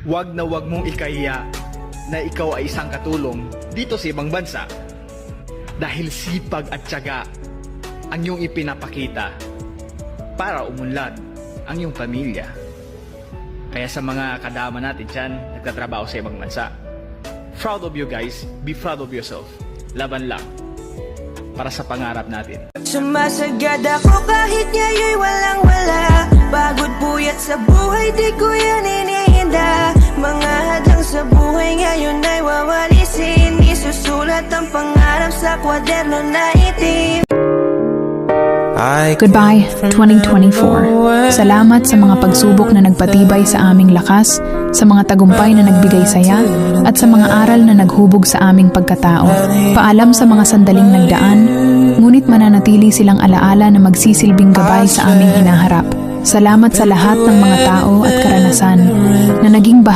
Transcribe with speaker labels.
Speaker 1: Huwag na huwag mong ikahiya na ikaw ay isang katulong dito sa ibang bansa. Dahil sipag at tiyaga ang iyong ipinapakita para umunlad ang iyong pamilya. Kaya sa mga kadama natin dyan, nagtatrabaho sa ibang bansa, proud of you guys, be proud of yourself. Laban lang para sa pangarap natin.
Speaker 2: Sumasagad ako kahit ngayon'y walang-wala. Pagod puyat sa buhay, di ko yan iniinda. Mga hadlang sa buhay ngayon ay wawalisin. Isusulat ang pangarap sa kwaderno na itim.
Speaker 3: Goodbye, 2024. Salamat sa mga pagsubok na nagpatibay sa aming lakas, sa mga tagumpay na nagbigay saya, at sa mga aral na naghubog sa aming pagkatao. Paalam sa mga sandaling nagdaan, ngunit mananatili silang alaala na magsisilbing gabay sa aming hinaharap. Salamat sa lahat ng mga tao at karanasan na naging bahagi